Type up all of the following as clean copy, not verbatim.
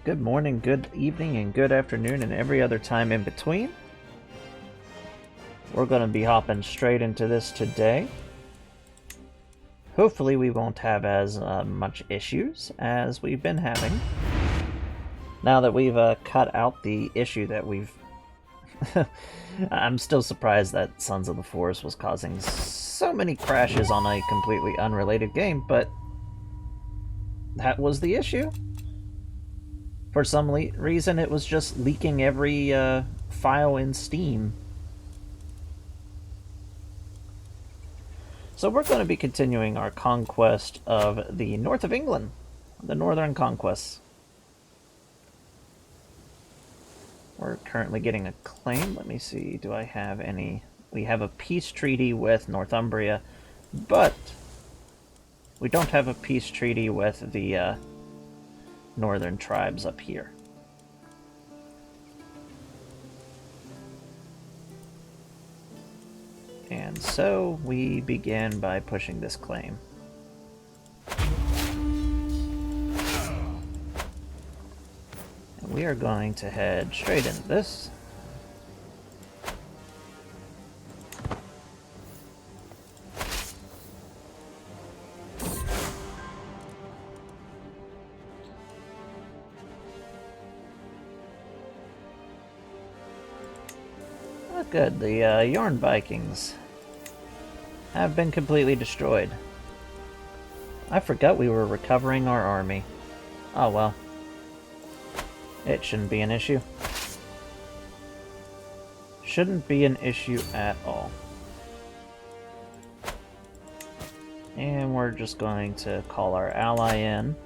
Good morning, good evening, and good afternoon, and every other time in between. We're going to be hopping straight into this today. Hopefully we won't have as much issues as we've been having. Now that we've cut out the issue that we've... I'm still surprised that Sons of the Forest was causing so many crashes on a completely unrelated game, but that was the issue. For some reason, it was just leaking every file in Steam. So we're going to be continuing our conquest of the north of England, the Northern Conquests. We're currently getting a claim. Let me see, do I have any? We have a peace treaty with Northumbria, but we don't have a peace treaty with the northern tribes up here. And so we begin by pushing this claim. And we are going to head straight into this. Oh, good. The Yarn Vikings have been completely destroyed. I forgot we were recovering our army. Oh well. It shouldn't be an issue. Shouldn't be an issue at all. And we're just going to call our ally in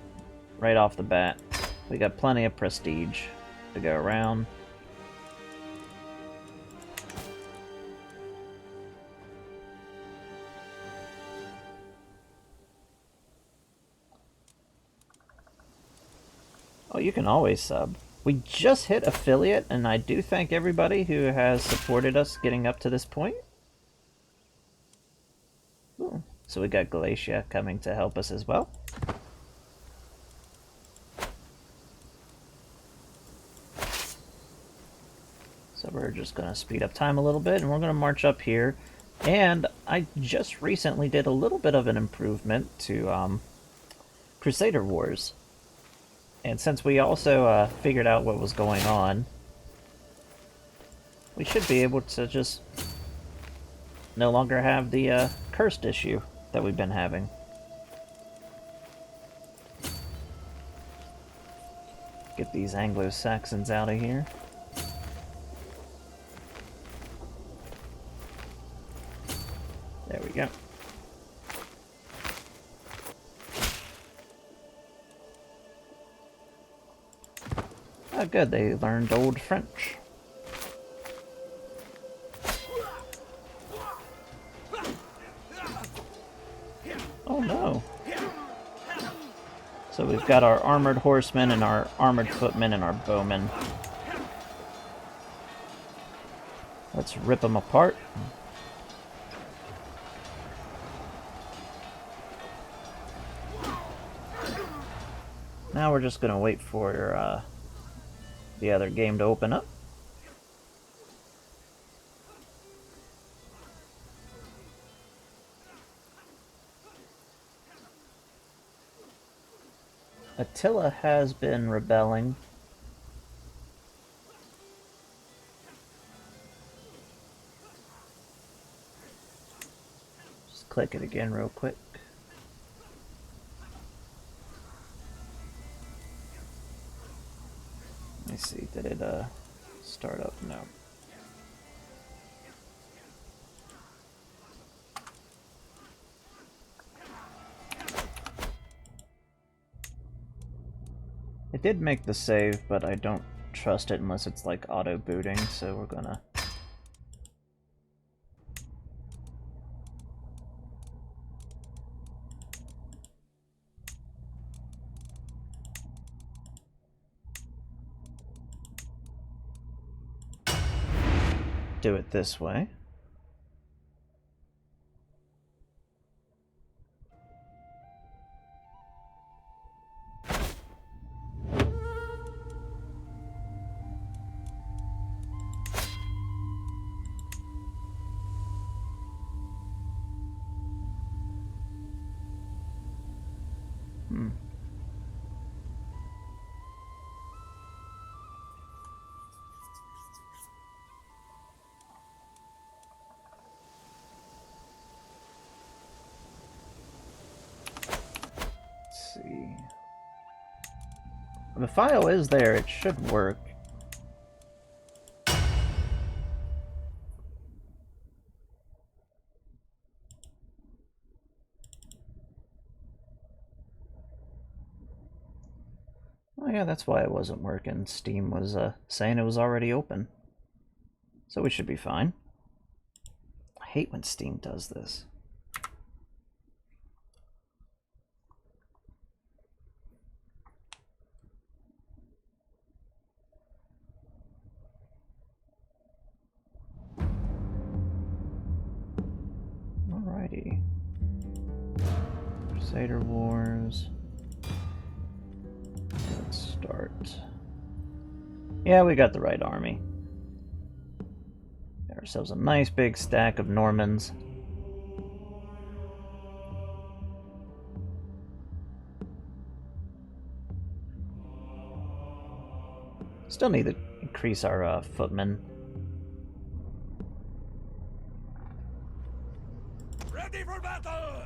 right off the bat. We got plenty of prestige to go around. Oh, you can always sub. We just hit affiliate, and I do thank everybody who has supported us getting up to this point. Ooh. So we got Galatia coming to help us as well. So we're just going to speed up time a little bit, and we're going to march up here. And I just recently did a little bit of an improvement to Crusader Wars. And since we also figured out what was going on, we should be able to just no longer have the cursed issue that we've been having. Get these Anglo-Saxons out of here. There we go. Oh, good, they learned Old French. Oh no. So we've got our armored horsemen and our armored footmen and our bowmen. Let's rip them apart. Now we're just gonna wait for the other game to open up. Attila has been rebelling. Just click it again real quick. Let me see, did it start up? No. It did make the save, but I don't trust it unless it's like auto booting, so we're gonna do it this way. Let's see. The file is there, it should work. Oh yeah, that's why it wasn't working. Steam was saying it was already open. So we should be fine. I hate when Steam does this. Alrighty. Crusader Wars. Let's start. Yeah, we got the right army. Got ourselves a nice big stack of Normans. Still need to increase our footmen. Ready for battle!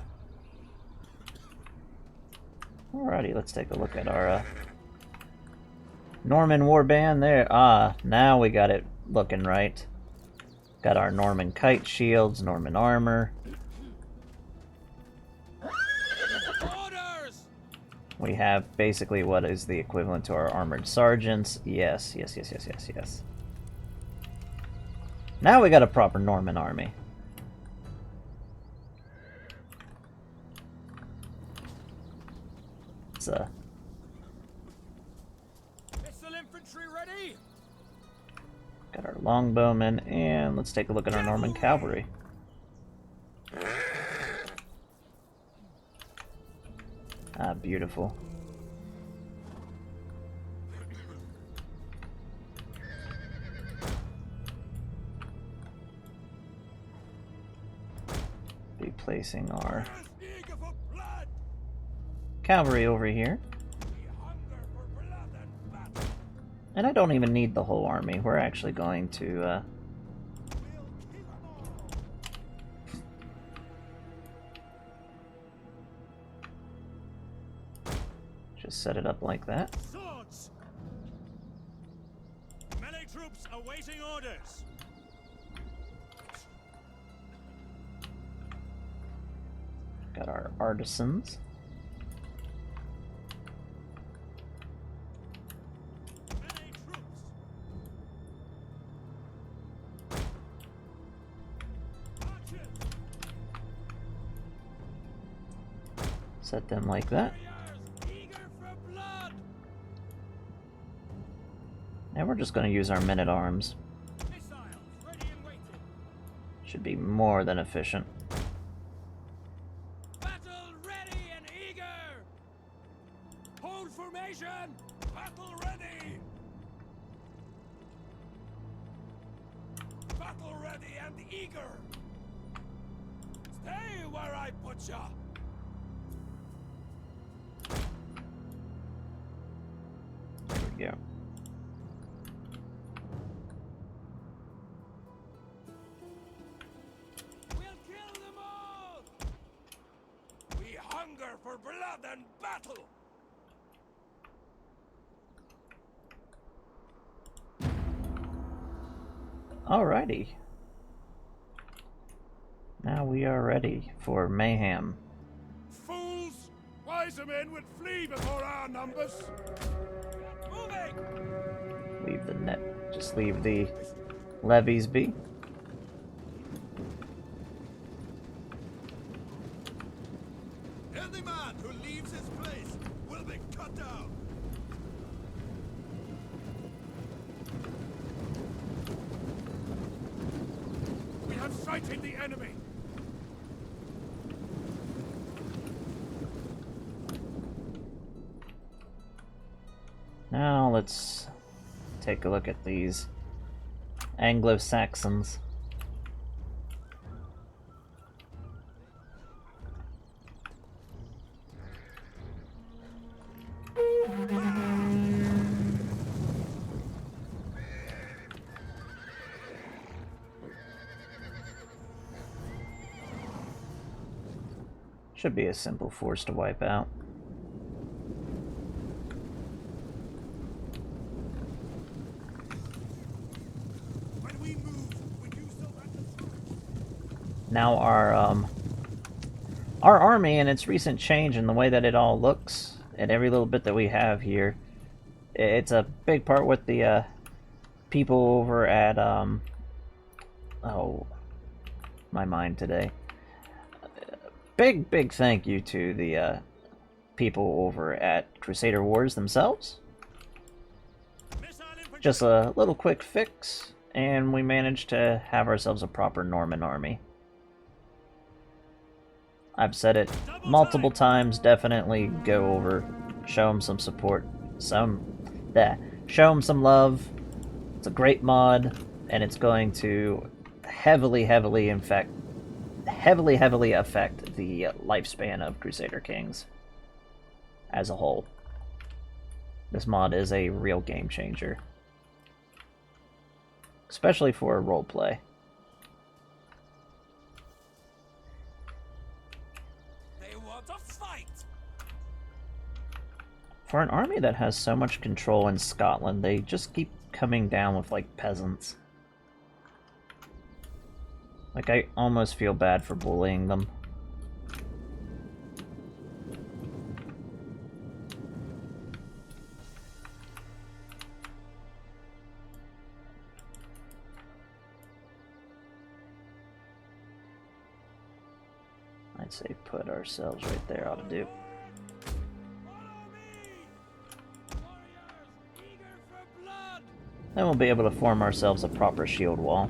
Alrighty, let's take a look at our Norman warband there. Ah, now we got it looking right. Got our Norman kite shields, Norman armor. Orders! We have basically what is the equivalent to our armored sergeants. Yes. Now we got a proper Norman army. It's Missile infantry ready! got our longbowmen, and let's take a look at our Norman cavalry. Ah, beautiful. Be placing our Eager for blood! cavalry over here. We hunger for blood and battle! And I don't even need the whole army. We're actually going to We'll kill them all! just set it up like that. Swords! Melee troops awaiting orders! Got our artisans. Melee troops! Archers! Set them like that. Warriors eager for blood! And we're just going to use our men-at-arms. Missiles ready and waiting! Should be more than efficient. Battle ready and eager! Hold formation! Battle ready! Battle ready and eager! Stay where I put ya! There we go. We'll kill them all! We hunger for blood and battle! Alrighty. Now we are ready for mayhem. Fools! Wiser men would flee before our numbers! Moving! Leave the net. Just leave the levies be. Any man who leaves his place will be cut down! We have sighted the enemy! Now let's take a look at these Anglo-Saxons. Should be a simple force to wipe out. When we move, we do so at the front. Now our army and its recent change in the way that it all looks, and every little bit that we have here, it's a big part with the people over at oh, my mind today. Big thank you to the people over at Crusader Wars themselves. Just a little quick fix, and we managed to have ourselves a proper Norman army. I've said it multiple times, definitely go over, show them some support, show them some love. It's a great mod, and it's going to heavily affect the lifespan of Crusader Kings as a whole. This mod is a real game changer, especially for roleplay. They want to fight. For an army that has so much control in Scotland, they just keep coming down with like peasants. Like, I almost feel bad for bullying them. I'd say put ourselves right there ought to do. Follow me! Warriors, eager for blood! Then we'll be able to form ourselves a proper shield wall.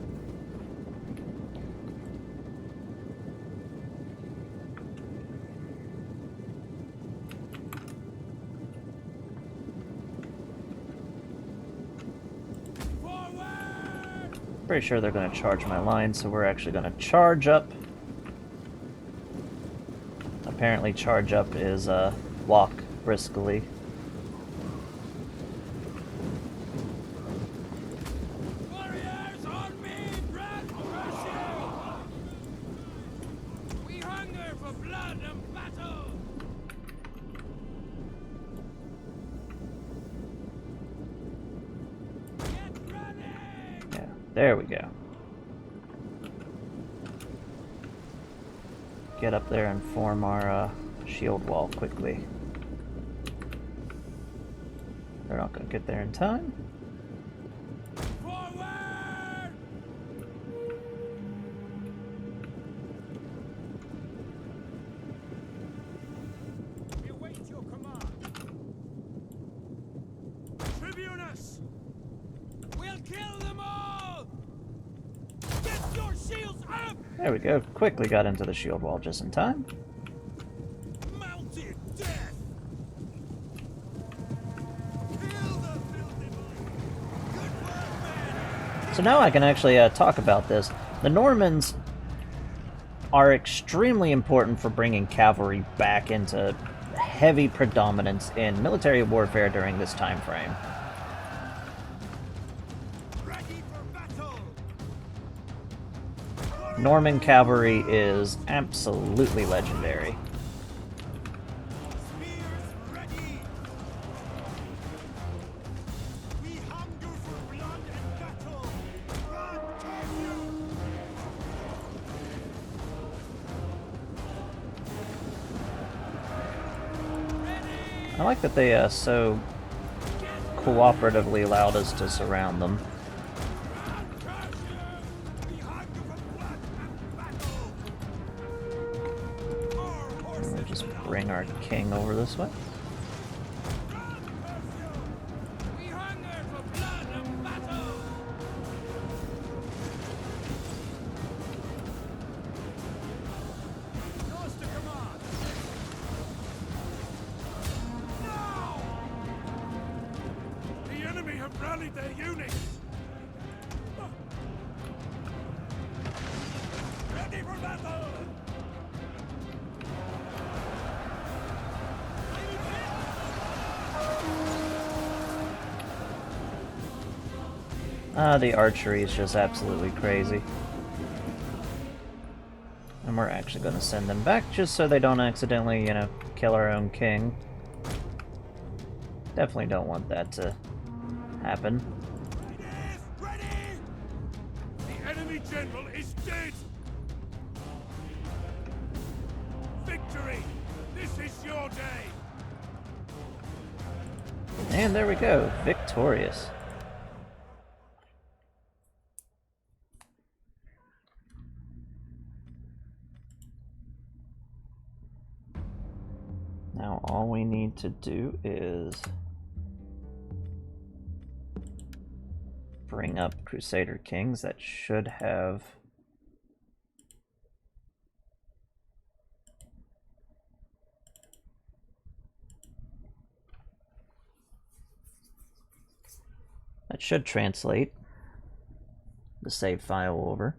Pretty sure they're going to charge my line, so we're actually going to charge up. Apparently charge up is walk briskly. Warriors, on me! Blood crush you! We hunger for blood and battle! Get ready! Yeah, there we go. Get up there and form our shield wall quickly. They're not going to get there in time. Forward! We await your command. Tribunus! We'll kill them all! Get your shields up! There we go. Quickly got into the shield wall just in time. Mounted death! Kill the filthy boy! Good work, man! So now I can actually talk about this. The Normans are extremely important for bringing cavalry back into heavy predominance in military warfare during this time frame. Ready for battle! Norman cavalry is absolutely legendary. Spears ready! We hunger for blood and battle! Blood curse you! I like that they so cooperatively allowed us to surround them. We'll just bring our king over this way. We hunger for blood and battle! Yours to command! Now! The enemy have rallied their units! Ready for battle! The archery is just absolutely crazy. And we're actually going to send them back just so they don't accidentally, you know, kill our own king. Definitely don't want that to happen. Ready! The enemy general is dead! Victory! This is your day! And there we go, victorious. Now all we need to do is bring up Crusader Kings. That should have translate the save file over.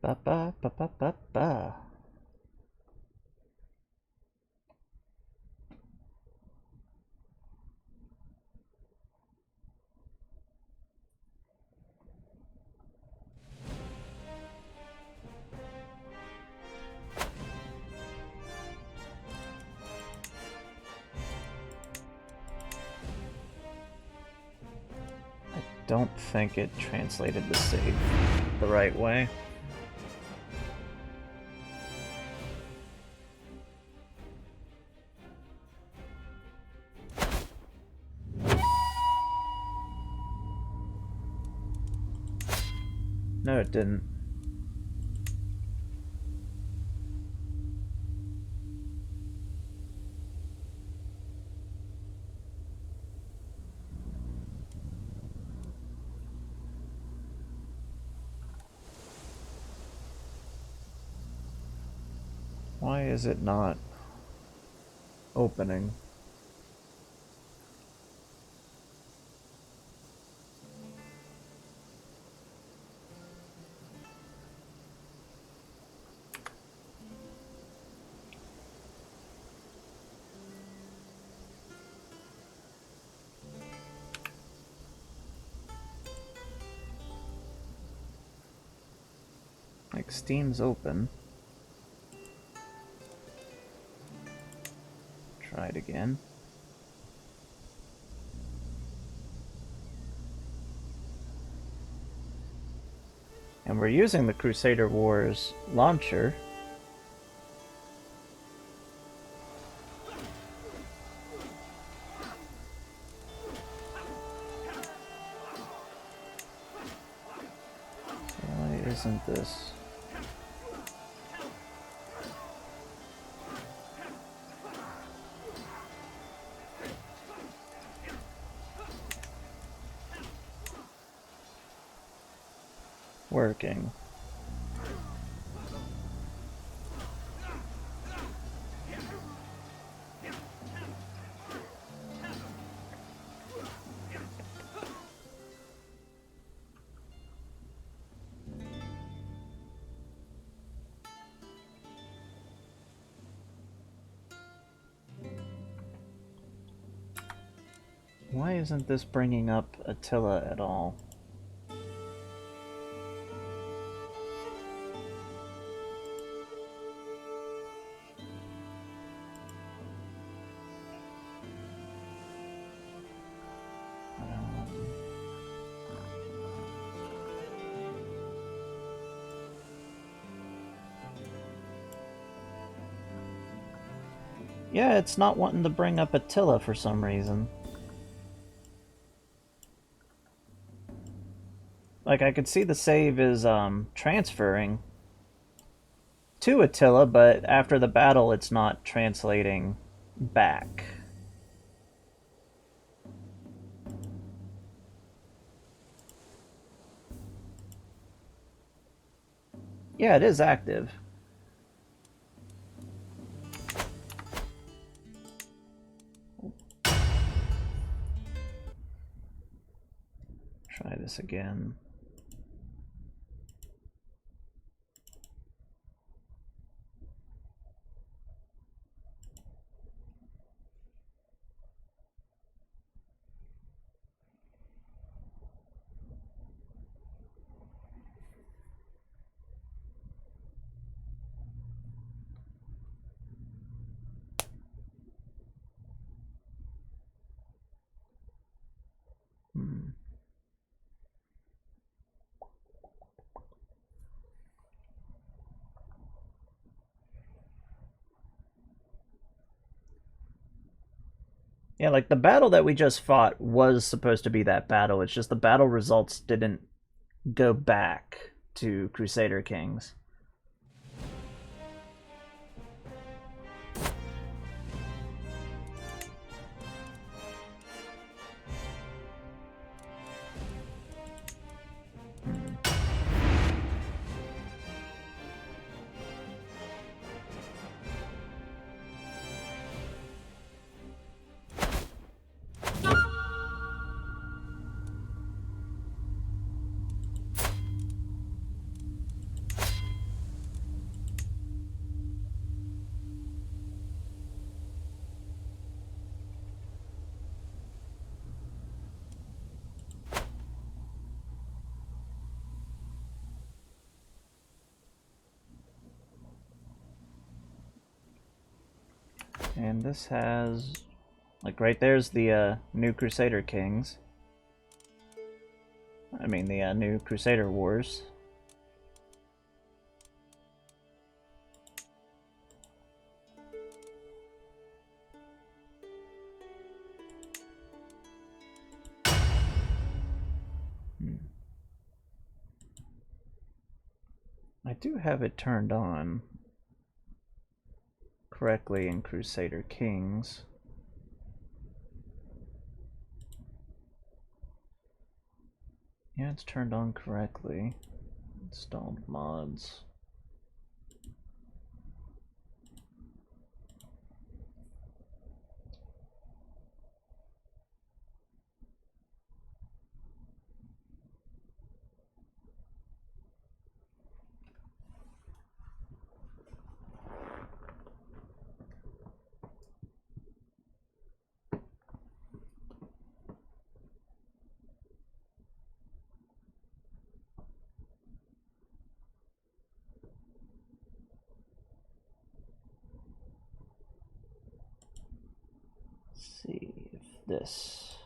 Ba ba ba ba ba ba. I don't think it translated the save the right way. No, it didn't. Why is it not opening? Like, Steam's open. Try it again. And we're using the Crusader Wars launcher. Why isn't this? Working. Why isn't this bringing up Attila at all? Yeah, it's not wanting to bring up Attila for some reason. Like, I could see the save is transferring to Attila, but after the battle it's not translating back. Yeah, it is active. Try this again. Yeah, like the battle that we just fought was supposed to be that battle. It's just the battle results didn't go back to Crusader Kings. And this has, like, right there's the new Crusader Kings. I mean, the new Crusader Wars. I do have it turned on correctly in Crusader Kings. Yeah, it's turned on correctly. Installed mods. Let's see if this.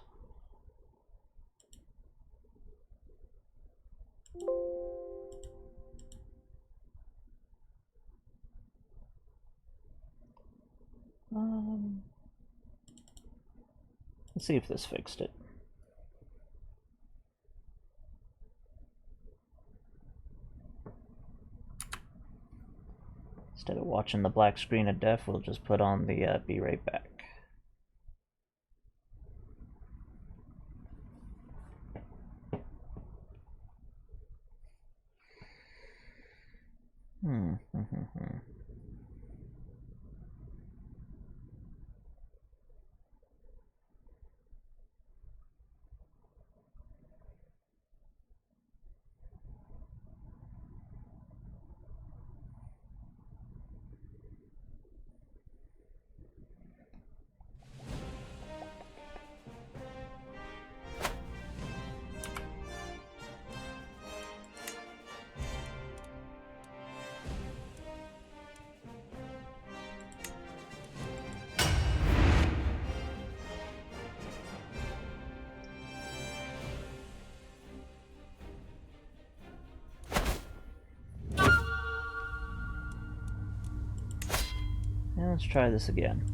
Let's see if this fixed it. Instead of watching the black screen of death, we'll just put on the be right back. Now let's try this again.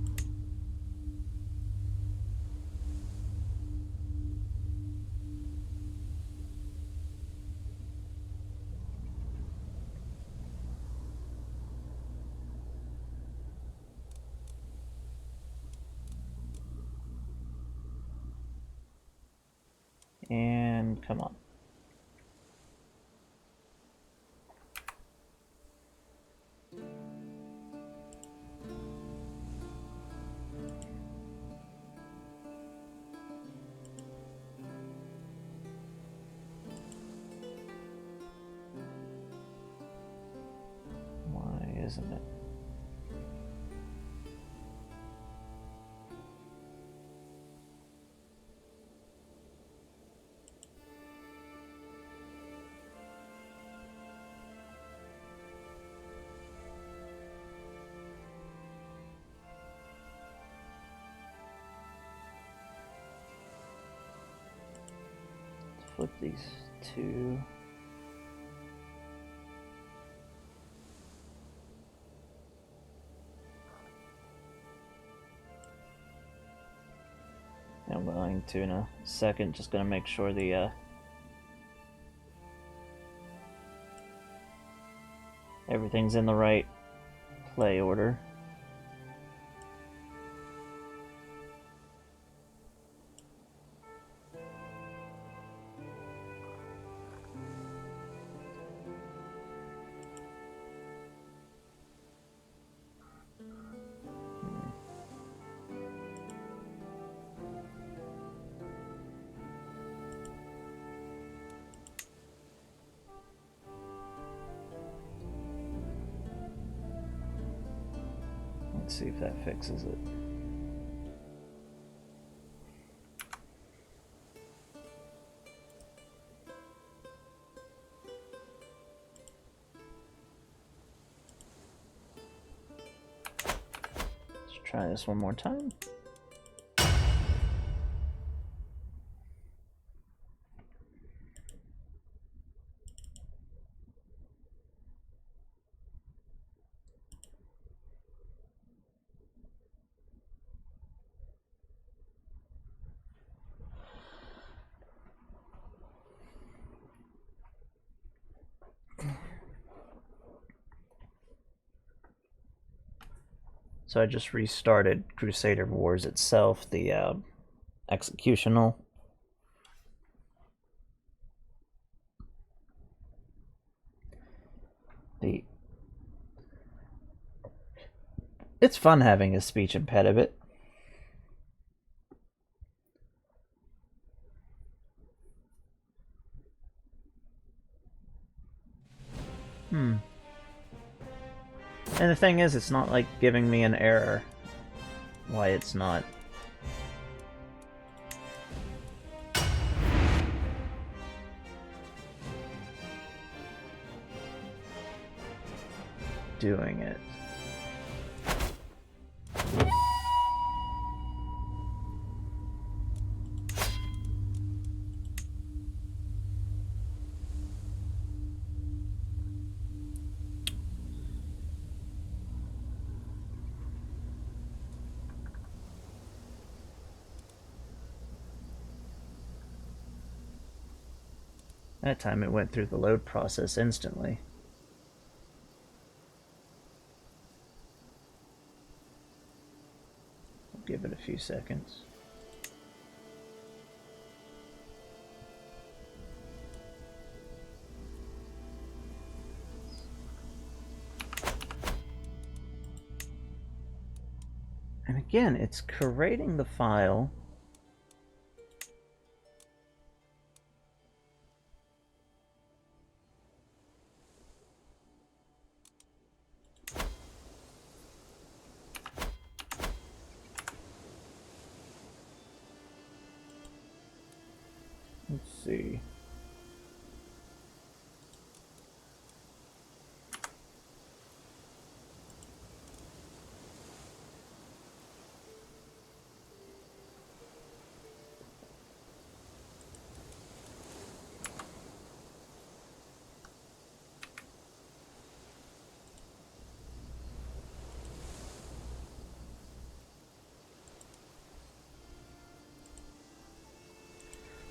And come on. isn't it? Flip these two. I'm going to in a second, just gonna make sure the everything's in the right play order. Let's see if that fixes it. Let's try this one more time. So I just restarted Crusader Wars itself, the executional. It's fun having a speech impediment. And the thing is, it's not like giving me an error. Why it's not doing it. That time it went through the load process instantly. I'll give it a few seconds. And again, it's creating the file. Let's see.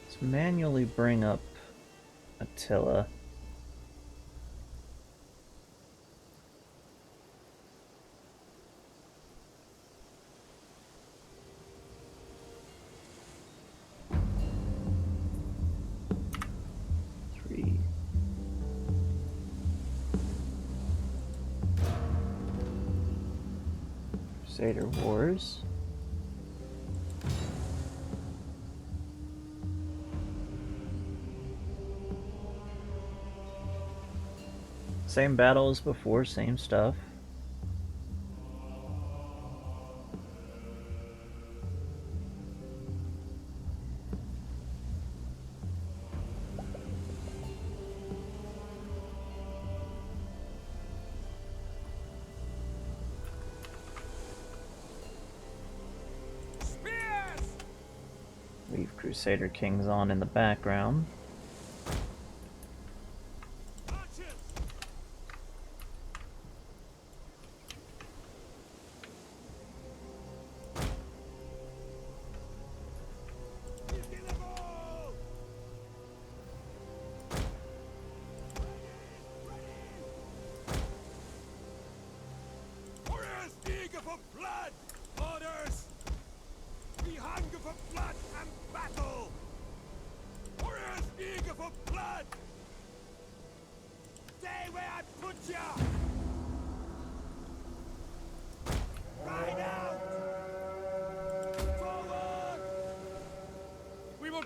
Let's manually bring up Attila. Crusader Wars. Same battle as before, same stuff. Crusader King's on in the background.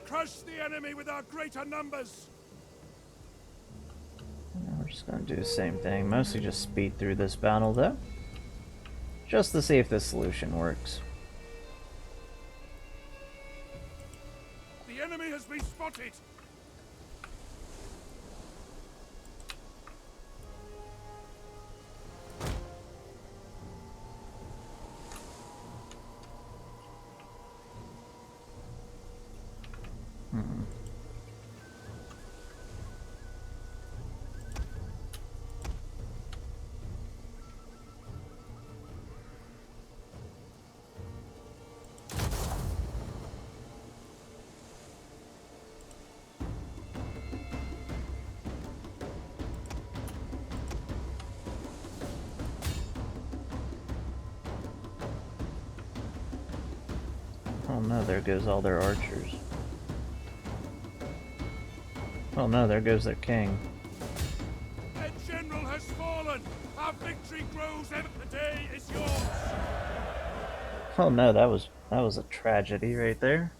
Crush the enemy with our greater numbers. We're just gonna do the same thing. Mostly just speed through this battle, though. Just to see if this solution works. The enemy has been spotted. Oh no, there goes all their archers. Oh no, there goes their king. Their general has fallen. Our victory grows and the day is yours. Oh no, that was a tragedy right there.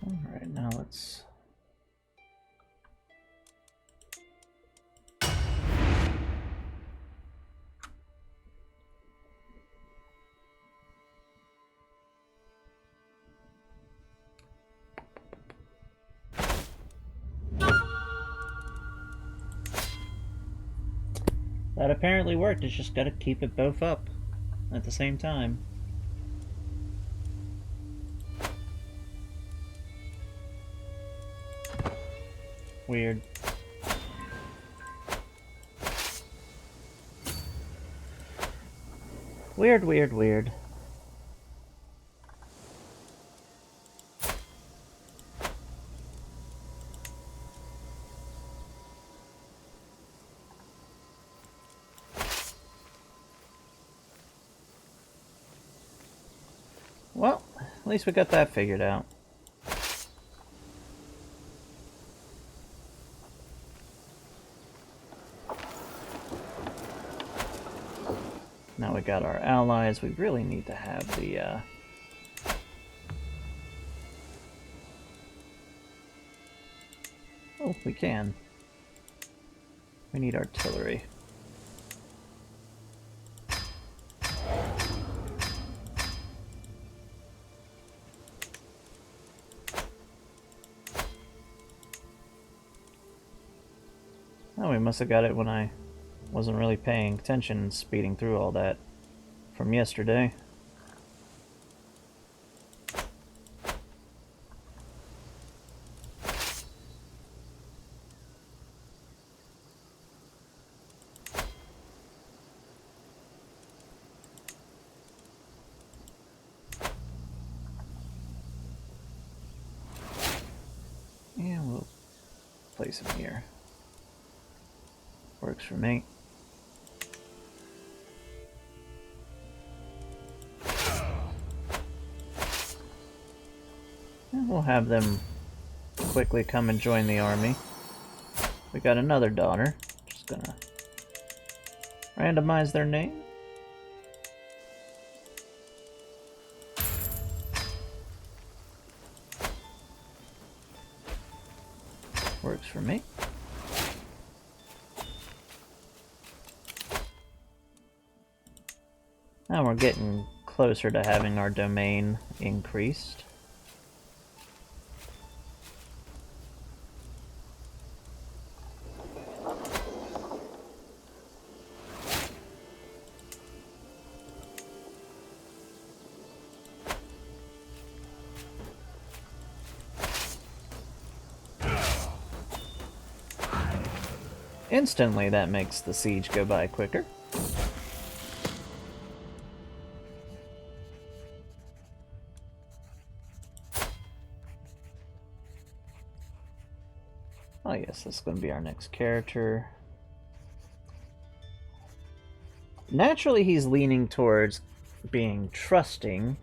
Alright, now let's... That apparently worked, it's just gotta keep it both up at the same time. Weird. Weird, weird, weird. Well, at least we got that figured out. Now Now we got our allies. We really need to have the... Oh, we can. We need artillery. Oh, we must have got it when I wasn't really paying attention and speeding through all that from yesterday. Yeah, we'll place him here. Works for me. And we'll have them quickly come and join the army. We got another daughter. Just gonna randomize their name. Works for me. Now we're getting closer to having our domain increased. Instantly, that makes the siege go by quicker. Oh yes, this is going to be our next character. Naturally, he's leaning towards being trusting.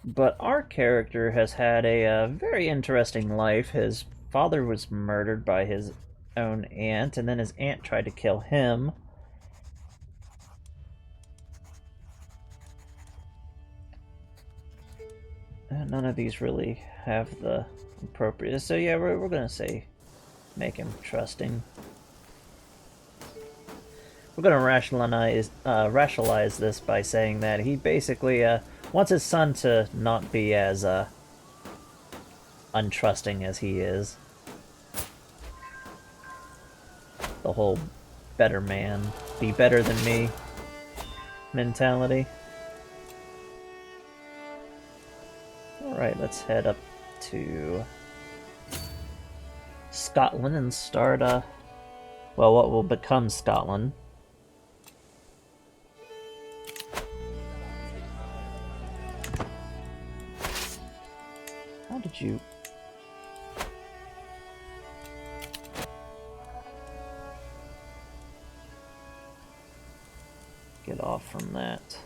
But our character has had a very interesting life. His father was murdered by his own aunt, and then his aunt tried to kill him. None of these really have the appropriate... So yeah, we're going to say make him trusting. We're going to rationalize this by saying that he basically wants his son to not be as untrusting as he is. The whole better man, be better than me mentality. Alright, let's head up to Scotland and start, well, what will become Scotland. How did you... get off from that?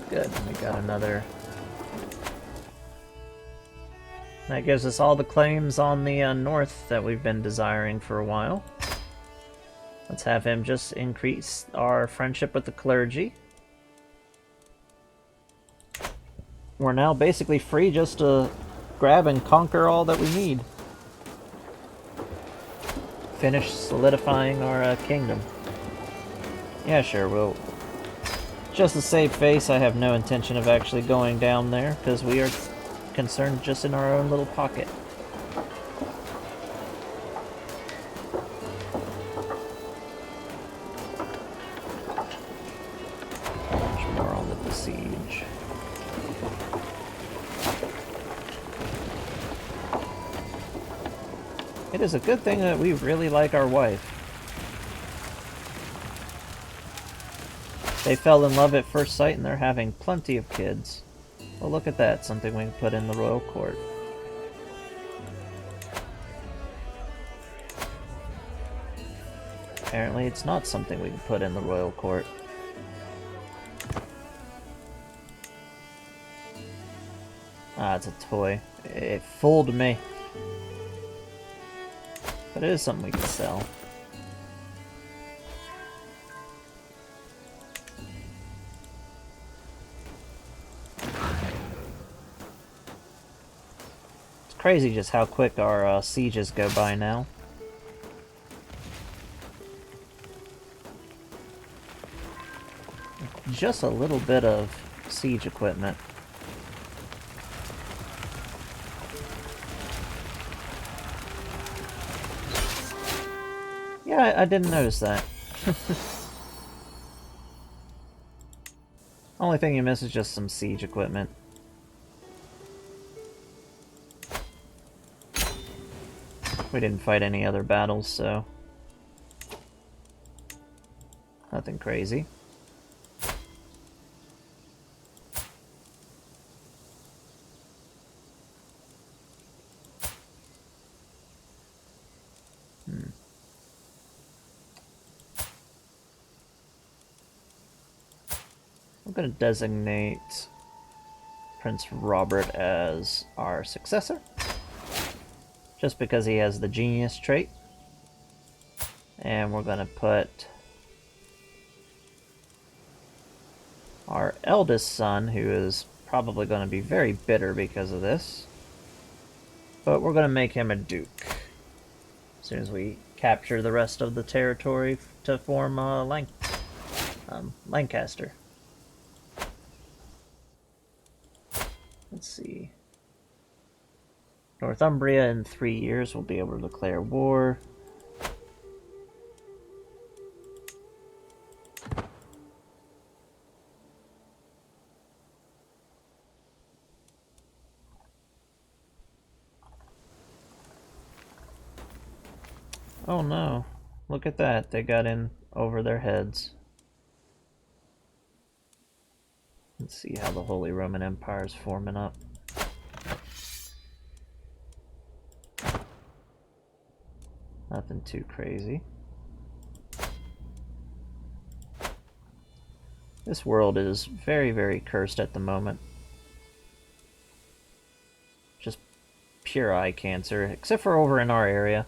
Good, we got another. That gives us all the claims on the north that we've been desiring for a while. Let's have him just increase our friendship with the clergy. We're now basically free just to grab and conquer all that we need. Finish solidifying our kingdom. Yeah, sure, we'll... Just to save face, I have no intention of actually going down there, because we are concerned just in our own little pocket. Much more on the siege. It is a good thing that we really like our wife. They fell in love at first sight and they're having plenty of kids. Well, look at that, something we can put in the royal court. apparently it's not something we can put in the royal court. Ah, it's a toy. It fooled me. But it is something we can sell. It's crazy just how quick our sieges go by now. Just a little bit of siege equipment. Yeah, I didn't notice that. Only thing you miss is just some siege equipment. We didn't fight any other battles, so... nothing crazy. I'm going to designate Prince Robert as our successor, just because he has the genius trait. And we're going to put our eldest son, who is probably going to be very bitter because of this, but we're going to make him a duke as soon as we capture the rest of the territory to form Lancaster. Let's see. Northumbria in 3 years will be able to declare war. Oh no, look at that, they got in over their heads. Let's see how the Holy Roman Empire is forming up. Nothing too crazy. This world is very, very cursed at the moment. Just pure eye cancer, except for over in our area.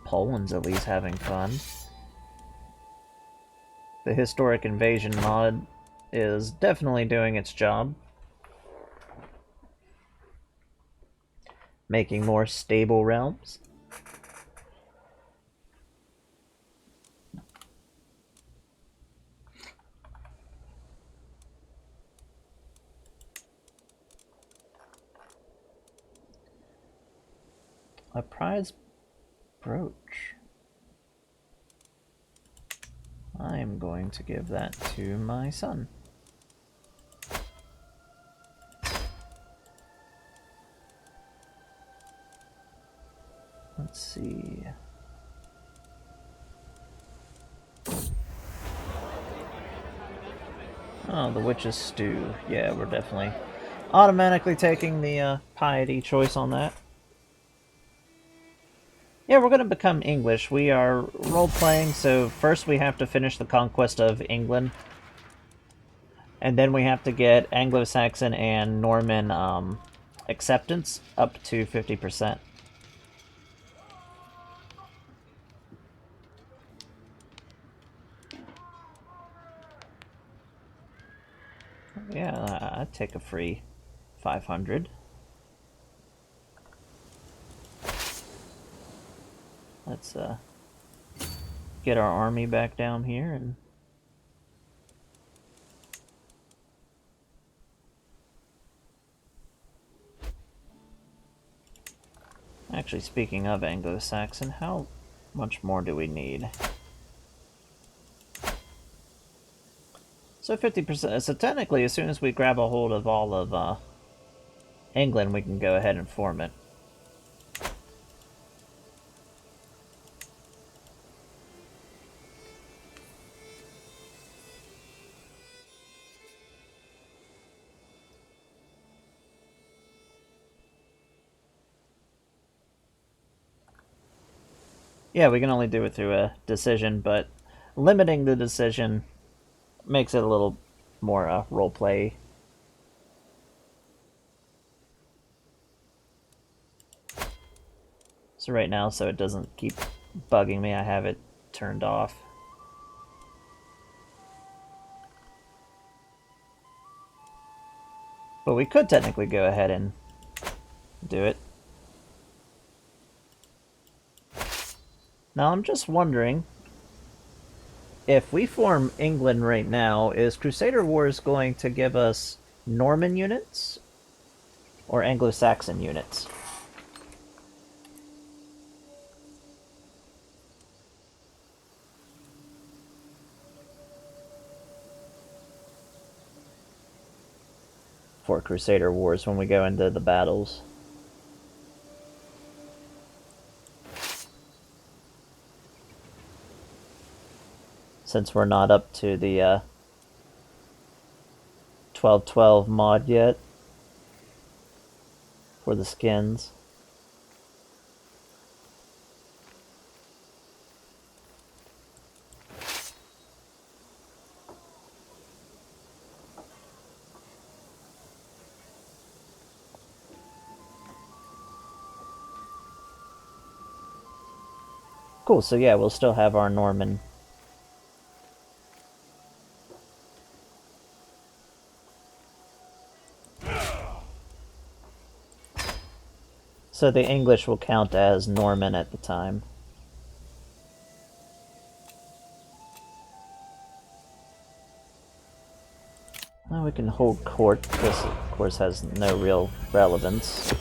Poland's at least having fun. The historic invasion mod is definitely doing its job. Making more stable realms. A prize brooch. I am going to give that to my son. Let's see. Oh, the witch's stew. Yeah, we're definitely automatically taking the piety choice on that. Yeah, we're going to become English. We are role-playing, so first we have to finish the conquest of England. And then we have to get Anglo-Saxon and Norman acceptance up to 50%. Yeah, I'd take a free 500. Let's get our army back down here and actually, speaking of Anglo-Saxon, how much more do we need? So 50%. So technically, as soon as we grab a hold of all of England, we can go ahead and form it. Yeah, we can only do it through a decision, but limiting the decision makes it a little more roleplay. So right now, so it doesn't keep bugging me, I have it turned off. But we could technically go ahead and do it. Now I'm just wondering, if we form England right now, is Crusader Wars going to give us Norman units or Anglo-Saxon units? For Crusader Wars when we go into the battles. Since we're not up to the 1212 mod yet for the skins. Cool, so yeah, we'll still have our Norman. So the English will count as Norman at the time. Well, we can hold court. This, of course, has no real relevance.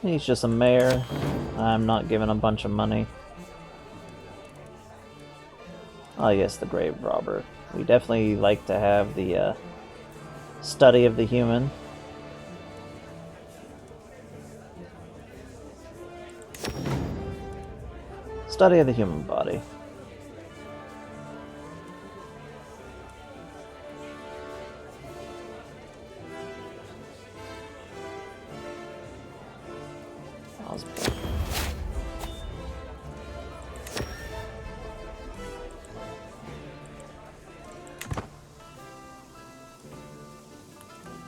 He's just a mayor. I'm not giving a bunch of money. Oh yes, the grave robber. We definitely like to have the study of the human. Study of the human body.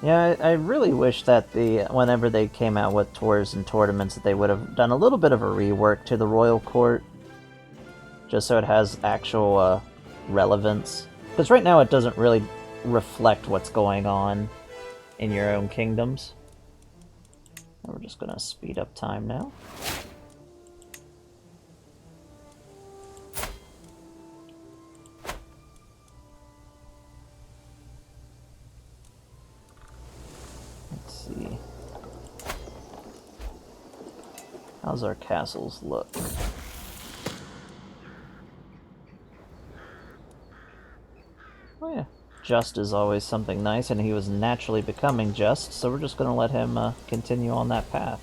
Yeah, I really wish that whenever they came out with tours and tournaments that they would have done a little bit of a rework to the Royal Court. Just so it has actual relevance. Because right now it doesn't really reflect what's going on in your own kingdoms. And we're just going to speed up time now. Let's see. How's our castles look? Oh yeah. Just is always something nice, and he was naturally becoming just, so we're just going to let him continue on that path.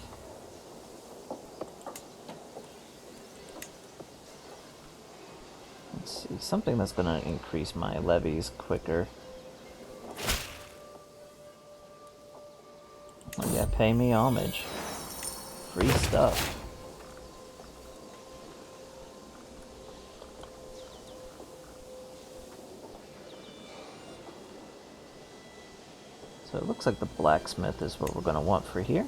Let's see, something that's going to increase my levies quicker. Oh yeah, pay me homage. Free stuff. So it looks like the blacksmith is what we're going to want for here.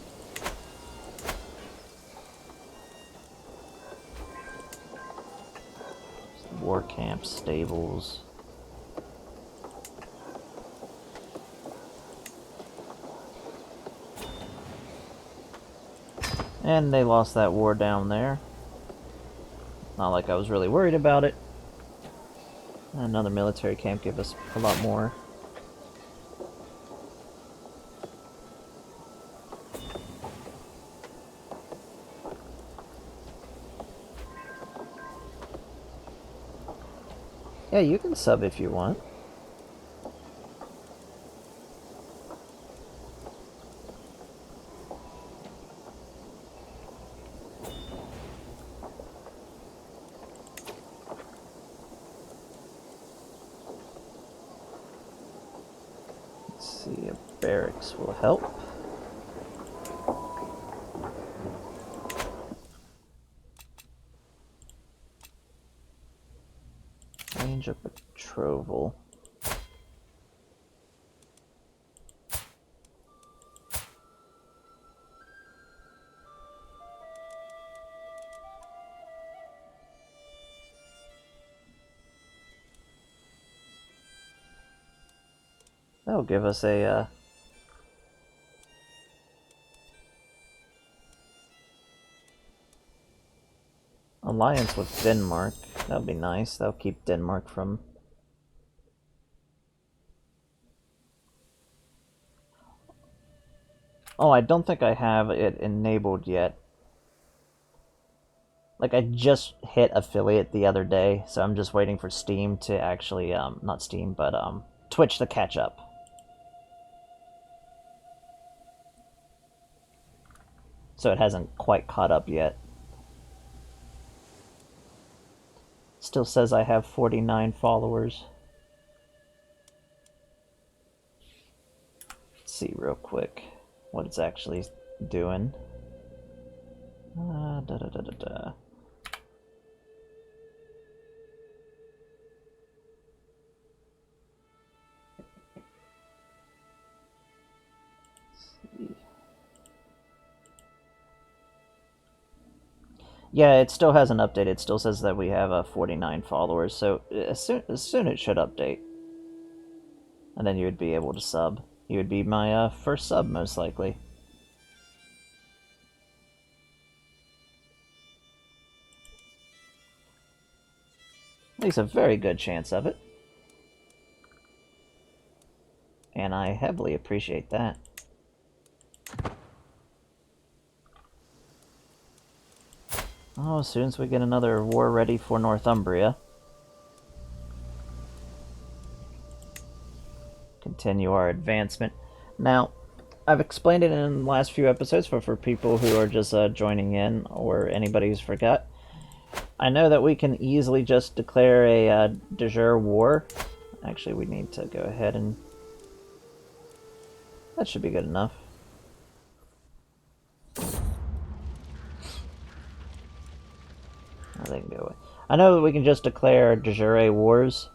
War camp, stables. And they lost that war down there. Not like I was really worried about it. Another military camp gave us a lot more. Yeah, you can sub if you want. Let's see, a barracks will help. Arrange a betrothal. That'll give us a alliance with Denmark. That'll be nice. That'll keep Denmark from... Oh, I don't think I have it enabled yet. Like, I just hit affiliate the other day, so I'm just waiting for Steam to actually, not Steam, but, Twitch to catch up. So it hasn't quite caught up yet. Still says I have 49 followers. Let's see real quick what it's actually doing. Da da da da da. Yeah, it still hasn't updated. It still says that we have 49 followers, so as soon it should update. And then you would be able to sub. You would be my first sub, most likely. At least a very good chance of it. And I heavily appreciate that. Oh, as soon as we get another war ready for Northumbria. Continue our advancement. Now, I've explained it in the last few episodes, but for people who are just joining in, or anybody who's forgot, I know that we can easily just declare a de jure war. Actually, we need to go ahead and... That should be good enough. They can go away. I know that we can just declare de jure wars,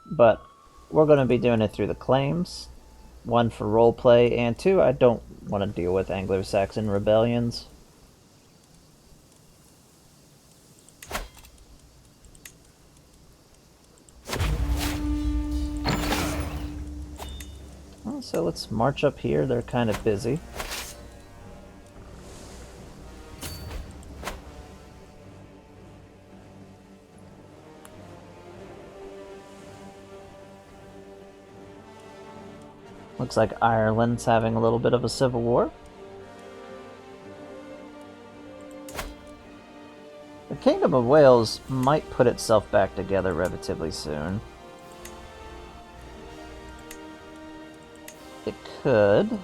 but we're going to be doing it through the claims. One, for roleplay, and two, I don't want to deal with Anglo-Saxon rebellions. Well, so let's march up here. They're kind of busy. Looks like Ireland's having a little bit of a civil war. The Kingdom of Wales might put itself back together relatively soon. It could.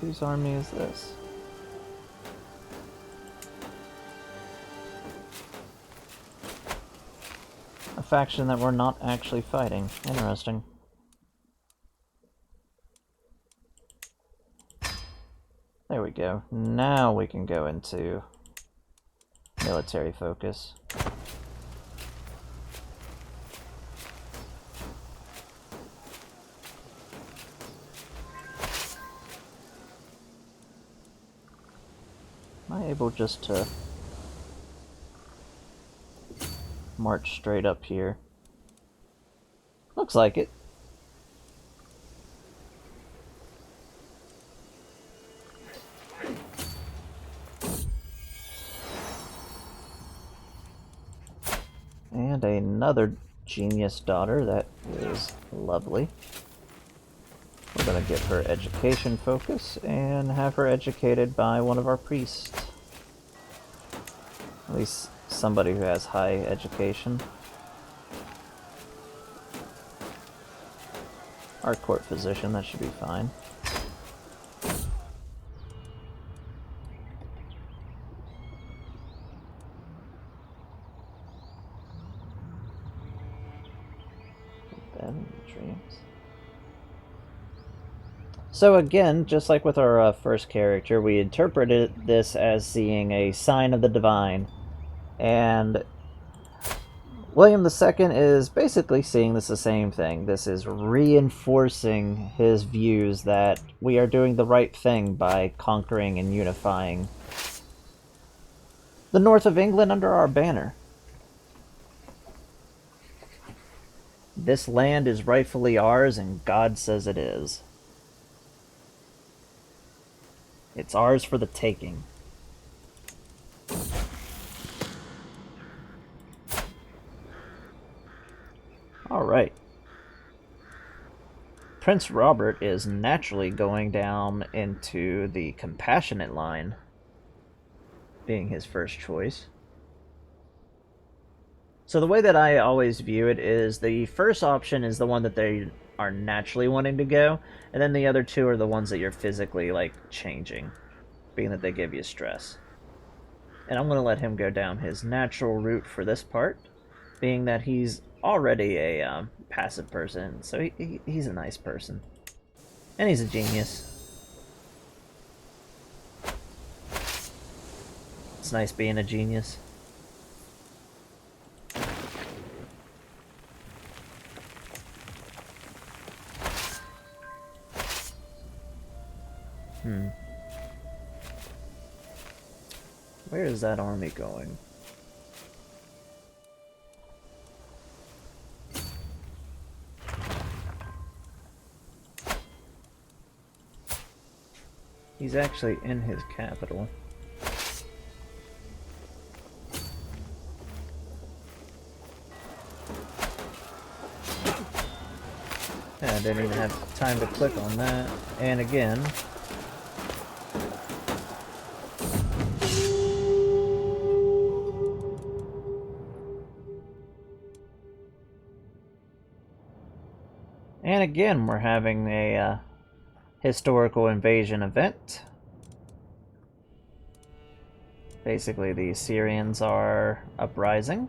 Whose army is this? A faction that we're not actually fighting. Interesting. There we go. Now we can go into military focus. Am I able just to march straight up here? Looks like it. And another genius daughter. That is lovely. We're going to get her education focus and have her educated by one of our priests. At least somebody who has high education. Our court physician, that should be fine. dreams. So again, just like with our first character, we interpreted this as seeing a sign of the divine. And William II is basically seeing this the same thing. This is reinforcing his views that we are doing the right thing by conquering and unifying the north of England under our banner. This land is rightfully ours, and God says it is. It's ours for the taking. Alright. Prince Robert is naturally going down into the compassionate line, being his first choice. So the way that I always view it is the first option is the one that they are naturally wanting to go, and then the other two are the ones that you're physically, like, changing, being that they give you stress. And I'm going to let him go down his natural route for this part, being that he's already a passive person, so he's a nice person. And he's a genius. It's nice being a genius. Where is that army going? He's actually in his capital. Yeah, I didn't even have time to click on that. And again. And again, we're having a historical invasion event. Basically, the Syrians are uprising.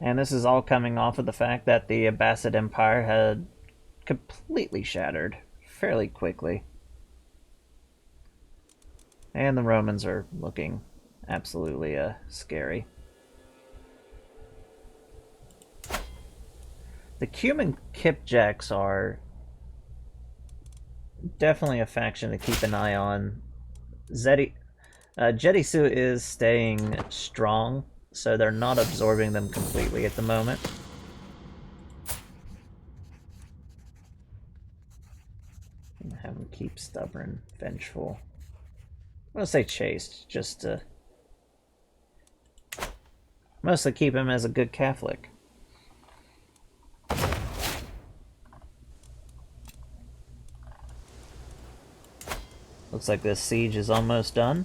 And this is all coming off of the fact that the Abbasid Empire had completely shattered fairly quickly. And the Romans are looking absolutely scary. The Cuman Kipjaks are definitely a faction to keep an eye on. Jetisu is staying strong, so they're not absorbing them completely at the moment. I'm gonna have them keep stubborn, vengeful. I'm gonna say chaste, just to mostly keep him as a good Catholic. Looks like this siege is almost done.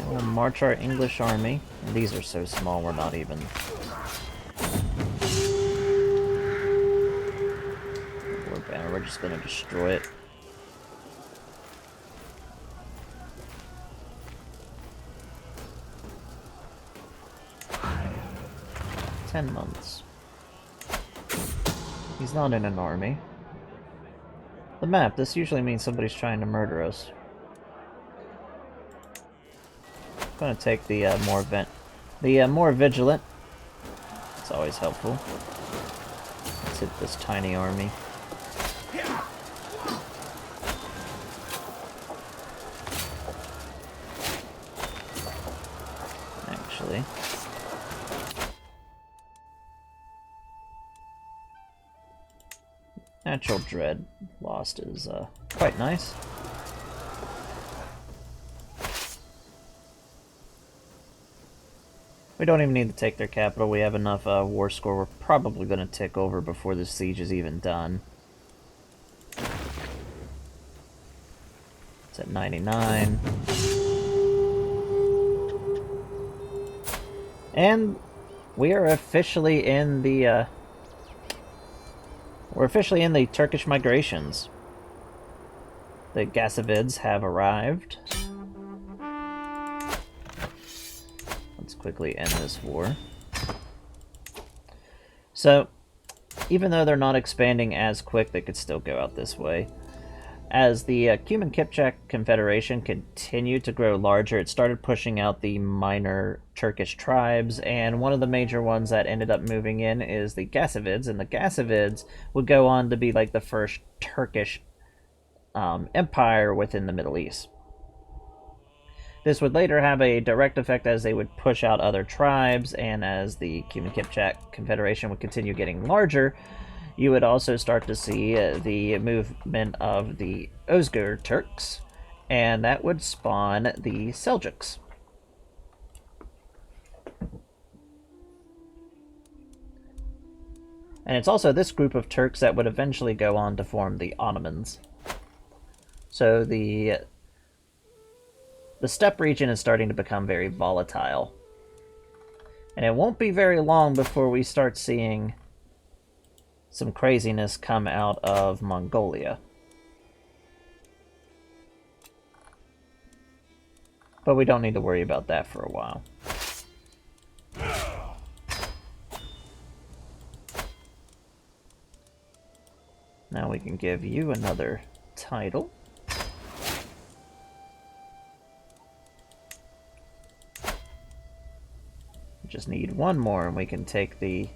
We'll march our English army. And these are so small, we're not even... War banner, we're just gonna destroy it. Months. He's not in an army. The map, this usually means somebody's trying to murder us. I'm gonna take the more vigilant. It's always helpful. Let's hit this tiny army. Actually. Natural Dread lost is quite nice. We don't even need to take their capital. We have enough war score. We're probably going to tick over before the siege is even done. It's at 99. And We are officially in the, we're officially in the Turkish migrations. The Gasavids have arrived. Let's quickly end this war. So, even though they're not expanding as quick, they could still go out this way. As the Cuman Kipchak Confederation continued to grow larger, it started pushing out the minor Turkish tribes, and one of the major ones that ended up moving in is the Gasavids, and the Gasavids would go on to be like the first Turkish empire within the Middle East. This would later have a direct effect as they would push out other tribes, and as the Cuman Kipchak Confederation would continue getting larger, you would also start to see the movement of the Özgur Turks, and that would spawn the Seljuks. And it's also this group of Turks that would eventually go on to form the Ottomans. So the steppe region is starting to become very volatile. And it won't be very long before we start seeing some craziness come out of Mongolia. But we don't need to worry about that for a while. Now we can give you another title. Just need one more and we can take the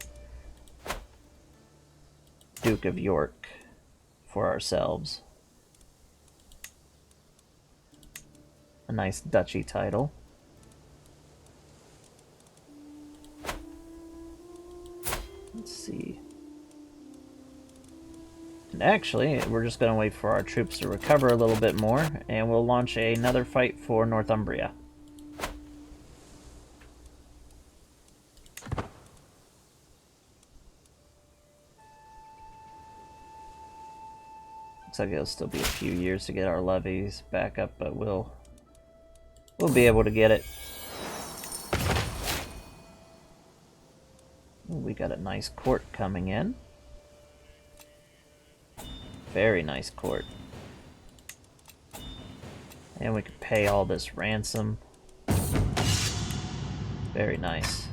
Duke of York for ourselves. A nice duchy title. Let's see. And actually, we're just going to wait for our troops to recover a little bit more, and we'll launch another fight for Northumbria. Looks like it'll still be a few years to get our levies back up, but we'll be able to get it. Ooh, we got a nice court coming in. Very nice court. And we can pay all this ransom. Very nice.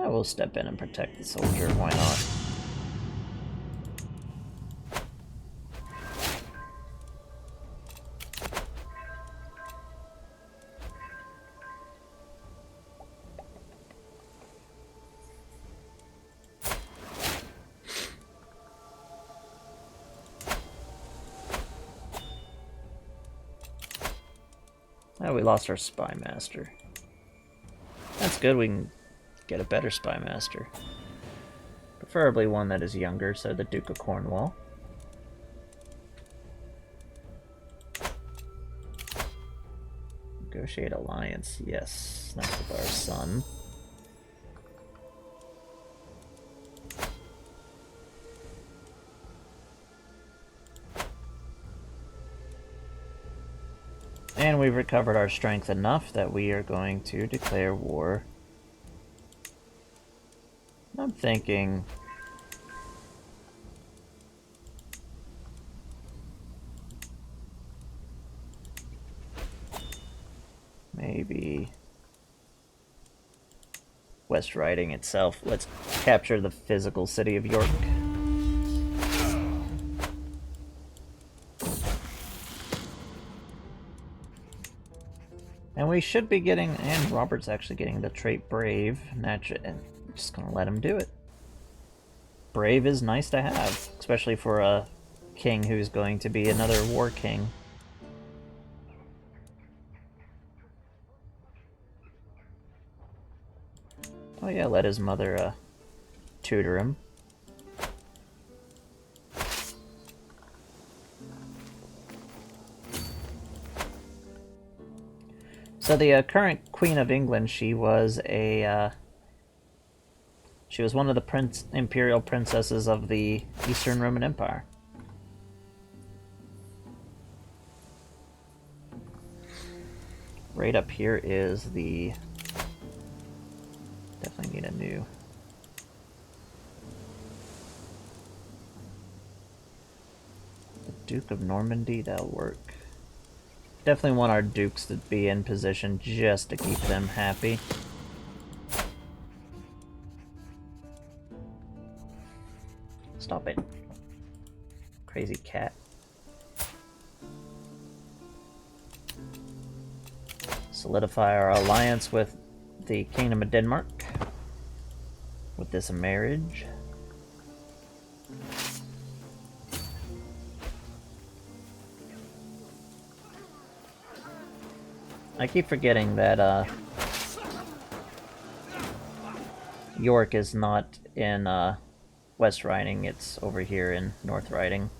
We'll step in and protect the soldier, why not? Oh, we lost our spy master. That's good, we can get a better spy master. Preferably one that is younger, so the Duke of Cornwall. Negotiate alliance, yes. That's with our son. And we've recovered our strength enough that we are going to declare war. I'm thinking maybe West Riding itself. Let's capture the physical city of York. And we should be getting, and Robert's actually getting the trait Brave. Naturally, and I'm just gonna let him do it. Brave is nice to have, especially for a king who's going to be another war king. Oh yeah, let his mother tutor him. So the current Queen of England, she was one of the imperial princesses of the Eastern Roman Empire. Right up here is the... Definitely need a new... The Duke of Normandy, that'll work. Definitely want our dukes to be in position just to keep them happy. Stop it. Crazy cat. Solidify our alliance with the Kingdom of Denmark with this marriage. I keep forgetting that York is not in West Riding, it's over here in North Riding.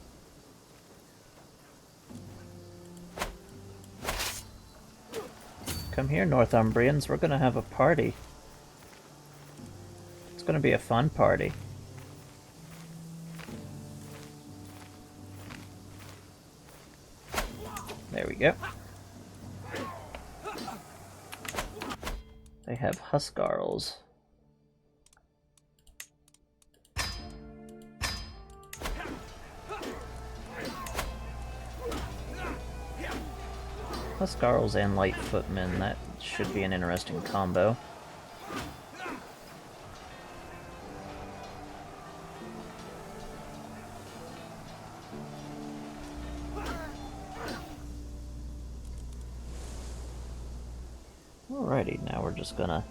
Come here, Northumbrians, we're gonna have a party. It's gonna be a fun party. There we go. They have Huskarls. Huskarls and light footmen, that should be an interesting combo. Alrighty, now we're just gonna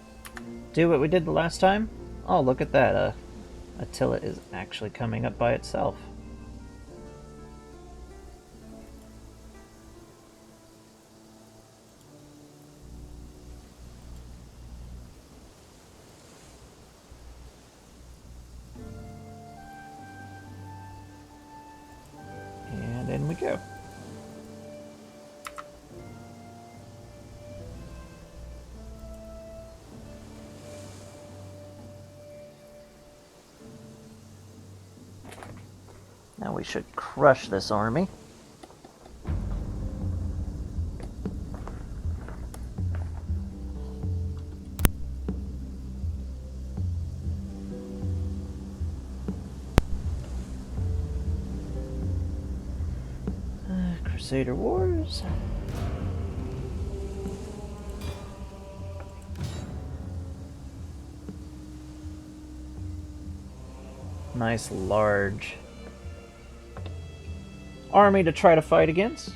do what we did the last time. Oh, look at that, Attila is actually coming up by itself. And in we go. Now we should crush this army. Crusader Wars. Nice large army to try to fight against.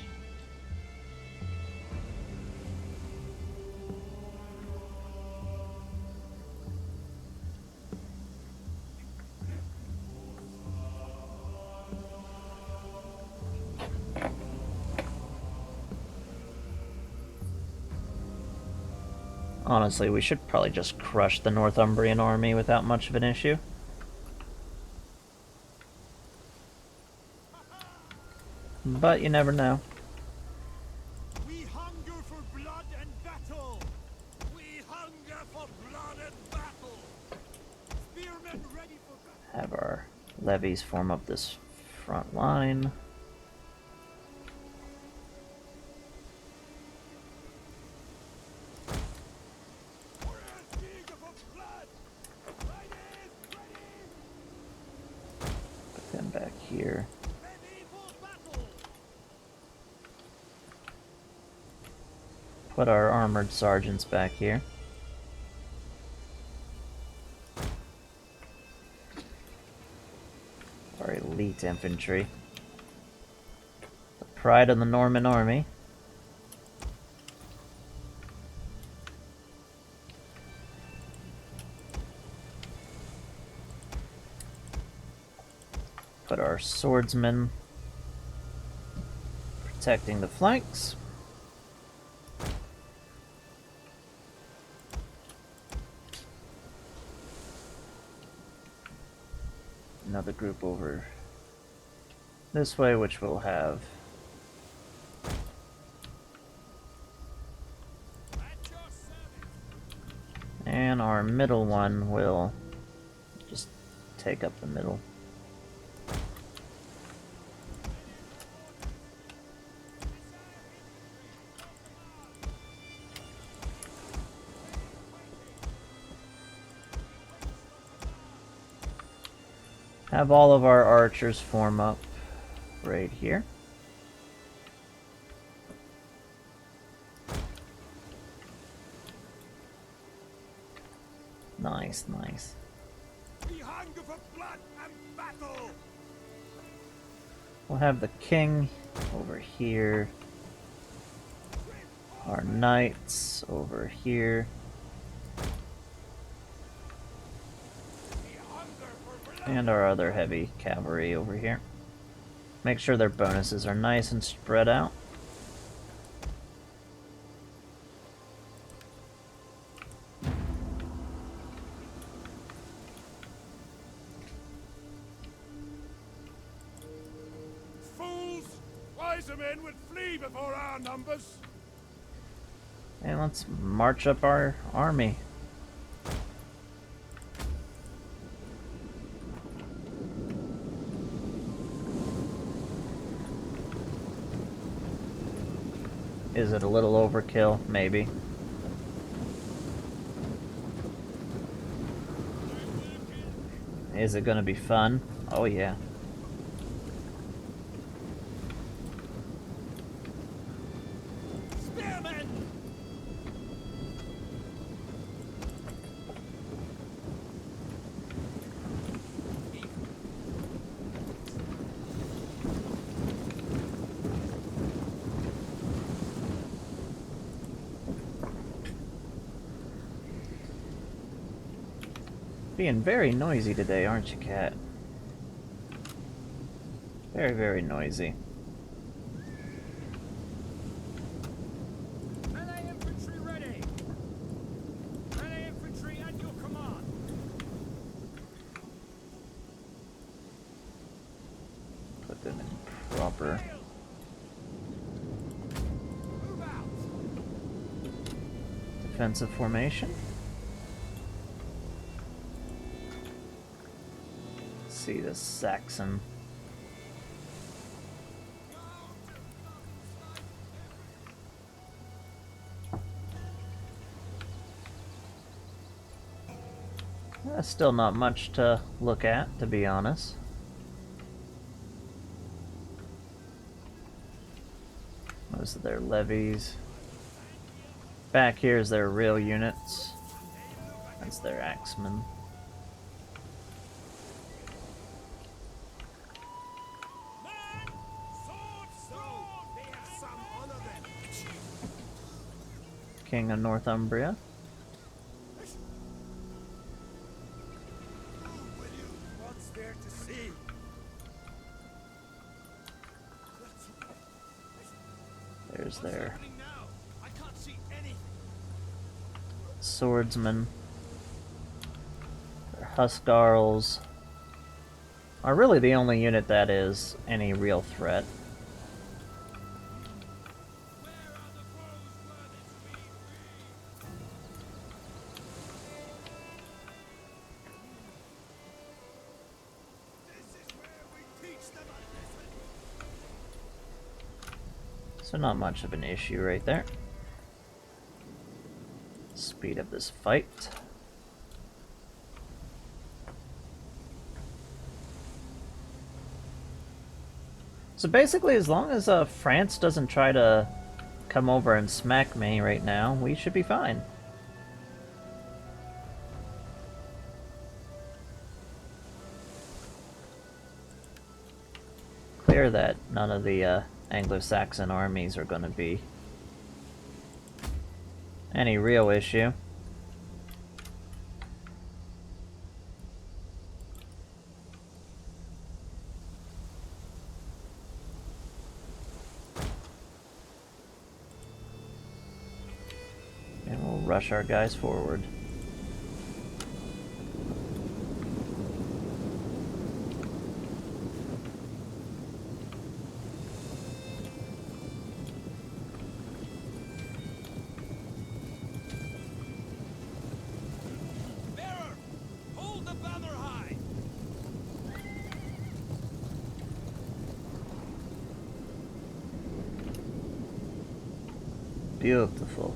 Honestly, we should probably just crush the Northumbrian army without much of an issue. But you never know. We hunger for blood and battle. We hunger for blood and battle. Spearmen ready for battle. Have our levies form up this front line. Put them back here. Put our armored sergeants back here. Our elite infantry. The pride of the Norman army. Put our swordsmen protecting the flanks. Another group over this way, which will have and our middle one will just take up the middle. Have all of our archers form up right here. Nice, nice. We hunger for blood and battle. We'll have the king over here. Our knights over here. We hunger for blood. And our other heavy cavalry over here. Make sure their bonuses are nice and spread out. Fools! Wiser men would flee before our numbers. And let's march up our army. Is it a little overkill? Maybe. Is it gonna be fun? Oh yeah. Spearmen! Being very noisy today, aren't you, Cat? Very, very noisy. Melee infantry ready! Melee infantry at your command! Put them in proper Move out! defensive formation. See this Saxon. That's still not much to look at, to be honest. Most of their levies. Back here is their real units. That's their axemen. Men! Sword! Sword! They have some honor then. King of Northumbria. What's there to see? There's their Happening now? I can't see anything. swordsmen. Their Huskarls are really the only unit that is any real threat. Where are the foes where this we be? This is where we teach them a lesson. So not much of an issue right there. Speed up this fight. So basically, as long as France doesn't try to come over and smack me right now, we should be fine. Clear that none of the Anglo-Saxon armies are going to be any real issue. And we'll rush our guys forward. Bearer, hold the banner high. Beautiful.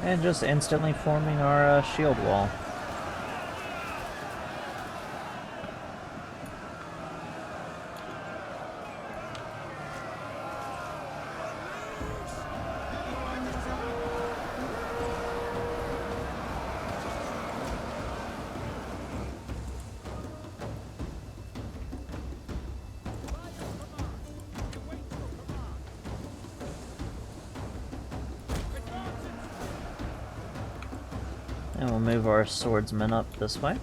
And just instantly forming our shield wall. And we'll move our swordsmen up this way.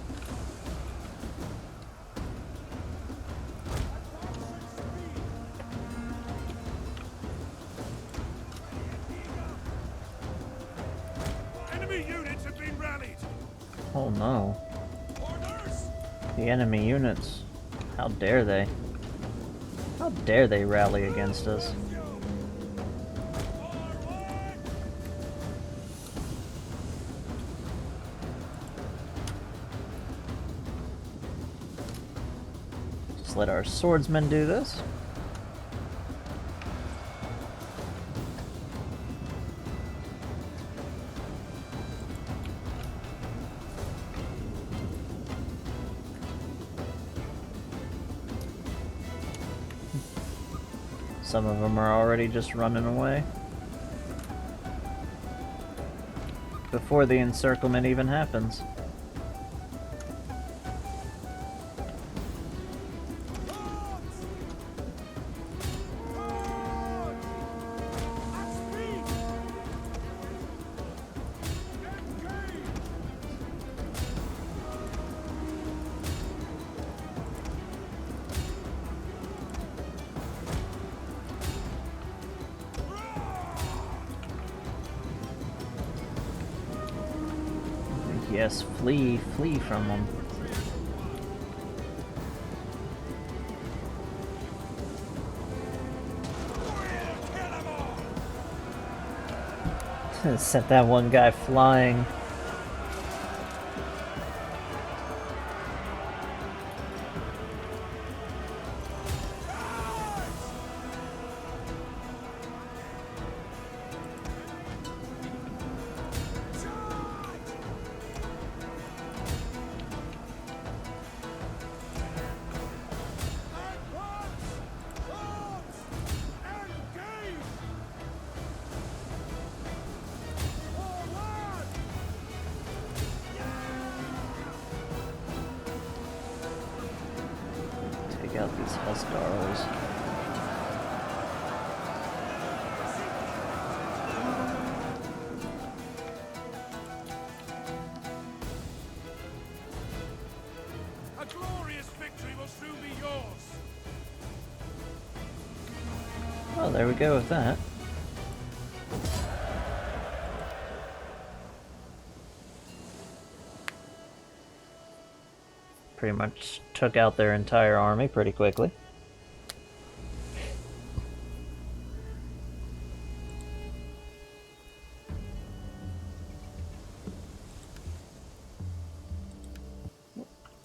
Enemy units have been rallied. Oh no. Orders! The enemy units. How dare they? How dare they rally against us? Just let our swordsmen do this. Some of them are already just running away. Before the encirclement even happens. Yes, flee from them. Sent that one guy flying. Take out these Huskarls. A glorious victory will soon be yours. Oh, there we go with that. Pretty much took out their entire army pretty quickly.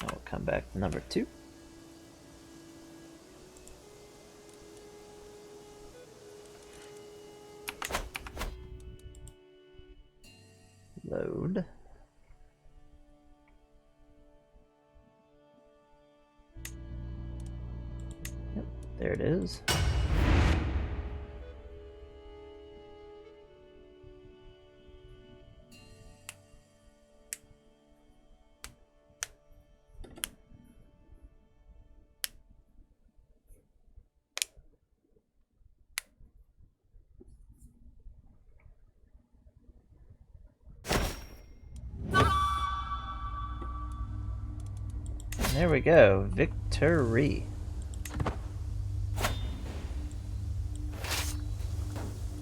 I'll come back to number 2. Load. Yep, there it is. There we go, victory.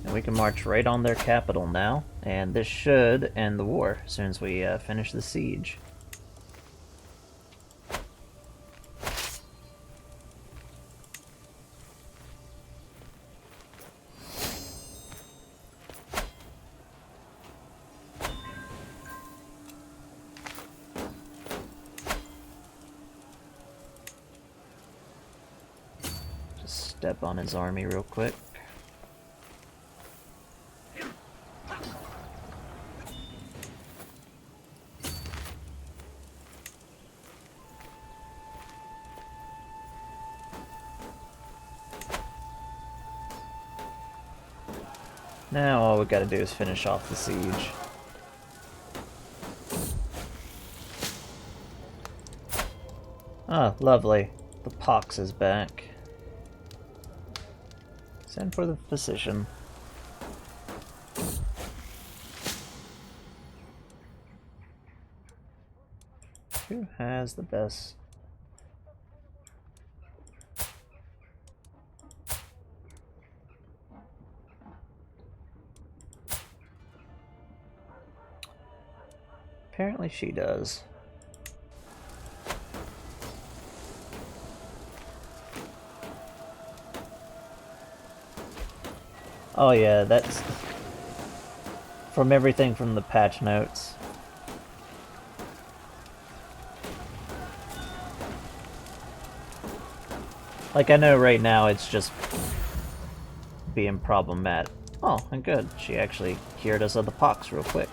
And we can march right on their capital now, and this should end the war as soon as we finish the siege. Step on his army real quick. Now all we gotta do is finish off the siege. Ah, lovely. The pox is back. Send for the physician. Who has the best? Apparently she does. Oh yeah, that's from everything from the patch notes. Like, I know right now it's just being problematic. Oh, and good. She actually cured us of the pox real quick.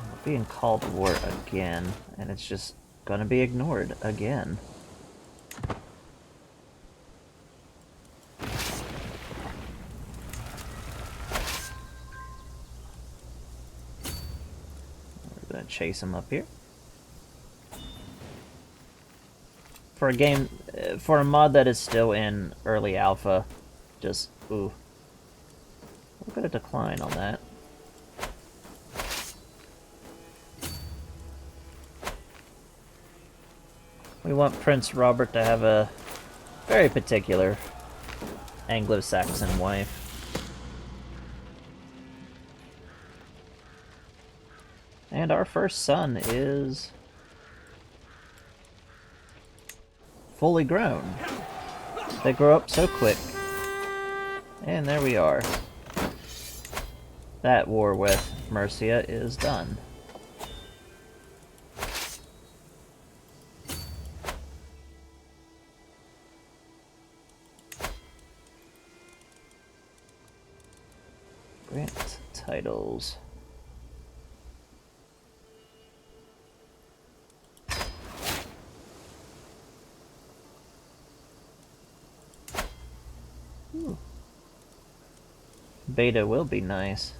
We're being called to war again, and it's just gonna be ignored again. We're gonna chase him up here. For a game, for a mod that is still in early alpha, just, ooh. Look at a decline on that. We want Prince Robert to have a very particular Anglo-Saxon wife. And our first son is fully grown. They grow up so quick. And there we are. That war with Mercia is done. Grant titles. Ooh. Beta will be nice.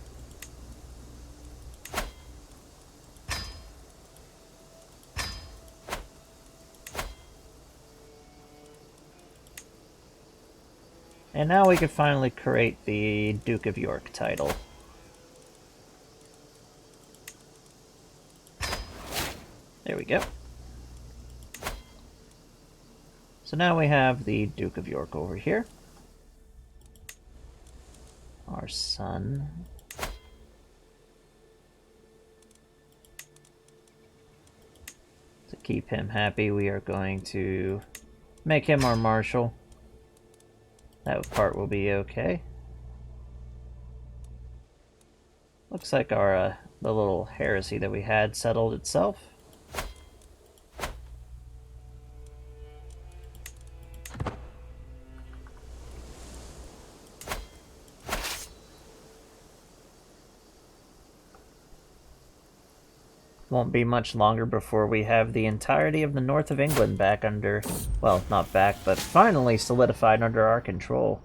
And now we can finally create the Duke of York title. There we go. So now we have the Duke of York over here. Our son. To keep him happy, we are going to make him our marshal. That part will be okay. Looks like our the little heresy that we had settled itself. Won't be much longer before we have the entirety of the north of England back under, well, not back, but finally solidified under our control.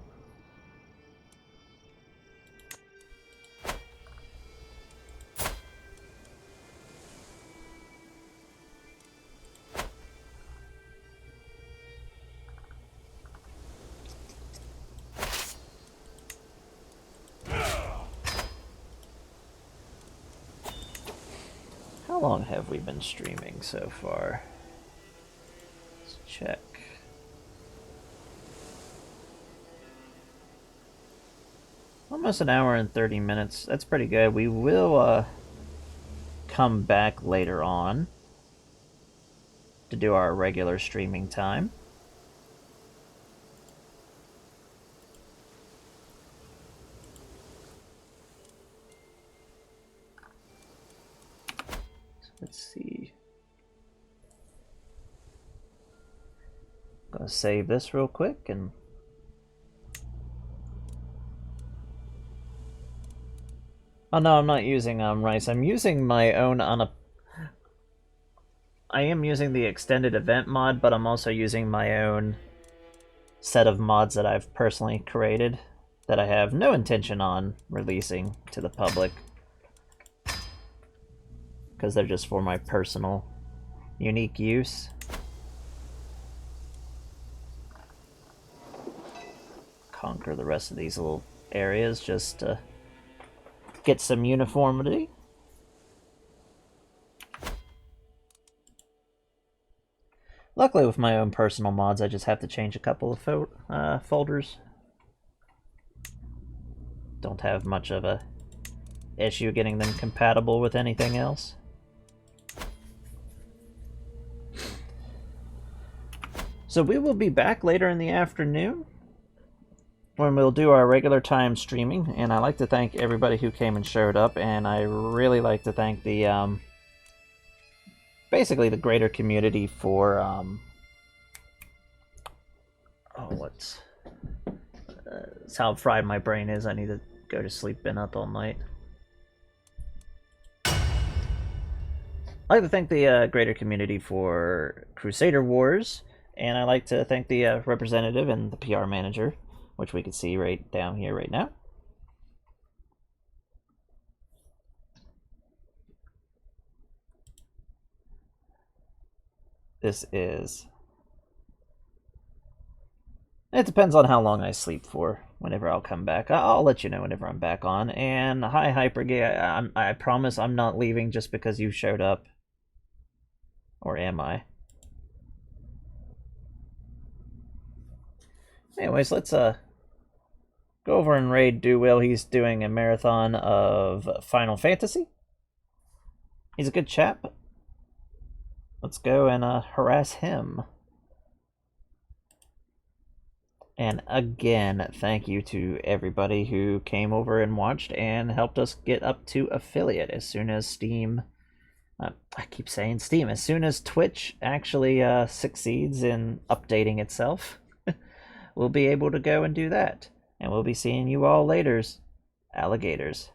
How long have we been streaming so far? Let's check. Almost an hour and 30 minutes. That's pretty good. We will come back later on to do our regular streaming time. Let's see. I'm gonna save this real quick and oh no, I'm not using rice. I'm using my own I am using the extended event mod, but I'm also using my own set of mods that I've personally created that I have no intention on releasing to the public, because they're just for my personal, unique use. Conquer the rest of these little areas just to get some uniformity. Luckily, with my own personal mods, I just have to change a couple of folders. Don't have much of a issue getting them compatible with anything else. So we will be back later in the afternoon when we'll do our regular time streaming, and I'd like to thank everybody who came and showed up, and I really like to thank the basically the greater community for it's how fried my brain is. I need to go to sleep, been up all night. I'd like to thank the greater community for Crusader Wars, and I'd like to thank the representative and the PR manager, which we can see right down here right now. This is... It depends on how long I sleep for, whenever I'll come back. I'll let you know whenever I'm back on. And hi, Hypergay. I promise I'm not leaving just because you showed up. Or am I? Anyways, let's go over and raid Do-Will. He's doing a marathon of Final Fantasy. He's a good chap. Let's go and harass him. And again, thank you to everybody who came over and watched and helped us get up to affiliate as soon as Steam... I keep saying Steam. As soon as Twitch actually succeeds in updating itself, we'll be able to go and do that. And we'll be seeing you all later, alligators.